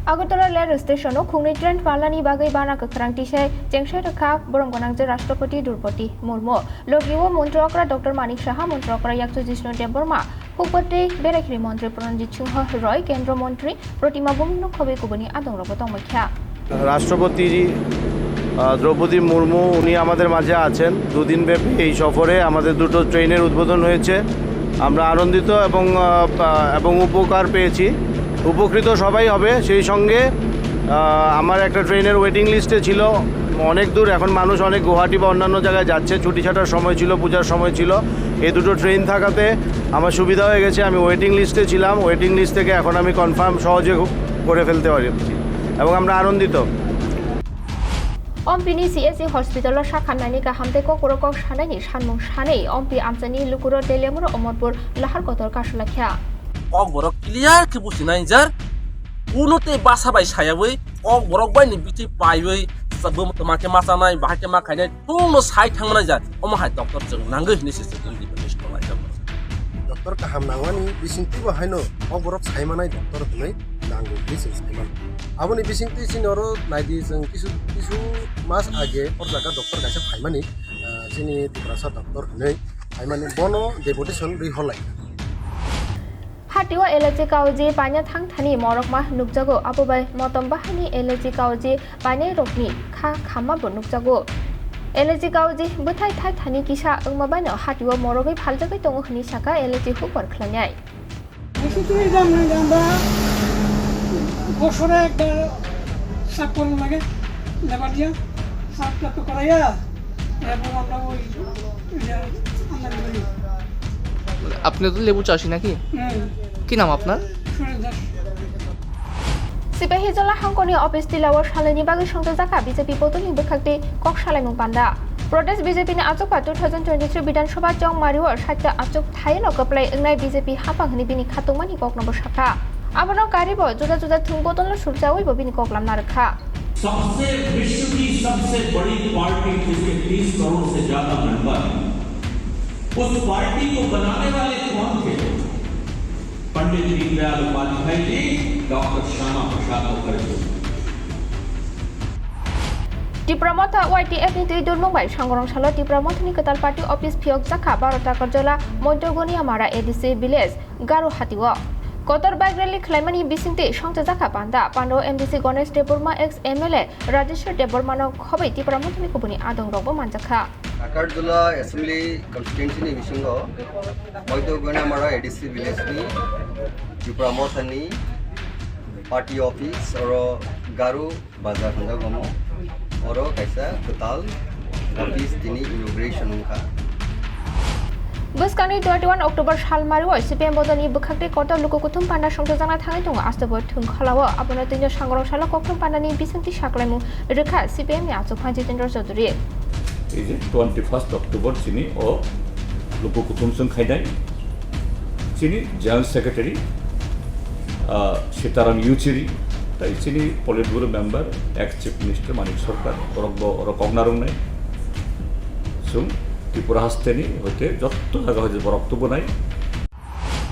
Agotala Rail Station, Khungnwi Trend Palani Bagwi Bana Kakrangtishe, Jengshe Rwkha, Boronggonangje Rashtrapati Drupadi Murmu, Logiwo Montrokra Dr. Manik Saha Montrokra Yaktu Jishnu Deborma, Hupati Berekri Montri Pranjit Chungha Roy, Kendra Montri, Protima Bumno Kobe Kubani Adong Robotomakha. রাষ্ট্রপতি দ্রৌপদী মুর্মু উনি আমাদের মাঝে আছেন দুদিন ব্যাপী এই সফরে আমাদের দুটো ট্রেনের উদ্বোধন হয়েছে আমরা আনন্দিত এবং উপকার পেয়েছি উপকৃত সবাই হবে সেই সঙ্গে আমার একটা ট্রেনের ওয়েটিং লিস্টে ছিল অনেক দূর এখন মানুষ অনেক গুয়াহাটি বা অন্যান্য জায়গায় যাচ্ছে ছুটি ছাটার সময় ছিল পূজার সময় ছিল এই দুটো ট্রেন থাকাতে আমার সুবিধা হয়ে গেছে আমি ওয়েটিং লিস্টে ছিলাম ওয়েটিং লিস্ট থেকে এখন আমি কনফার্ম সহজে করে ফেলতে পারি এবং আমরা আনন্দিত Ompini CSC Hospital Shakhanani Kahamte Kokborok Sanai Shanmung Sanai Ompi Amsani Lukuro Delemuro Omorpur lahar kotor Kasukha. Kokborok clear ki businai jar unote basa bai sayawi Kokborok bai ni biti paiwi sabum tomake masanai bahake ma khainai tuno sai thangmana jar omahai doctor jeng nangoi hini system di permission lai jar doctor kaham nangwani bisingti ba haino Kokborok saimanai doctor hunai nangoi hini system aboni bisingti sinoro naidi jeng kisu mas age rwkha doctor kaisa phaimani sini Tipra doctor hunai phaimani bono deputation riholai Hati wa Elaichi kauji banyak tang thani morokma nukjago apobai motom bahani Elaichi kauji banyak rokni khama bo nukjago Elaichi kauji buthai thai thani kisa ungmabano hati wa morogai phaljagai tongo hini saka Elaichi hupor khlanyai Basically আমরা বছরে একটা সাপ করা লাগে labour দিয়া সাপটা তো করাইয়া এবং আমরা ওই আমরা করি আপনি তো লেবু চাষি নাকি কি নাম আপনার Sipahi Jala Hangkoni Office Tilawar Salnwi Bagwi Songchajak BJP Potoni Bukakti Kok Salai Panda. Protest BJP ni achukha 2023 Bidhan Sabha Jong Mariwa Satya achuk Thai Lokaplai Engnai BJP Hapang ni bini Khatungmani Kok Nomor Sakha. Abano Karibo Juda Thungboton Surjawi Bobini Kok Lamna Rwkha. सबसे विश्व की सबसे बड़ी party जिसके 30 करोड़ से ज्यादा member उस party को बनाने वाले कौन थे Pandit Deendayal Upadhyay ji doctor Shyama Prasad Mukherjee Tipra Motha YTF ni tuidul mungbai sanggorong salo Tipra Motha ni ketal party office phiok jakha 12 ta karjola Montogoni Amara ADC village Garu Hatiwo Kotor bike rally khlaimani bisingte songchajak panda Pando MDC Ganesh Deborma ex MLA Rajeshwar Debormano khobai Tipra Motha ni kubuni adong rokbo manjakha Akarjula Assembly Constituency ni bisingo Montogoni Amara ADC village ni Tipra Motha ni party office oro Garu bazar hanga gomo oro kaisa total office tini inauguration ka Buskani 21 October Salmari CPM bodoni bukakte kotor lukukutum panda songchajak thangai tongo Astabol thungkhalawo abono tinjo sanggorong salo koktum panda ni bisingti saklaimu rwkha CPM ni achukha Jitendra Chaudhary এই যে 21 October চিনি ও লোককুতুম song খাইদাই চিনি general secretary Sitaram Yechury তাই চিনি polit bureau member ex chief minister Manik Sarkar কগনারং নাই সুম ত্রিপুরা হাস্তেনি হইতে যত জায়গা হয়েছে বক্তব্য নাই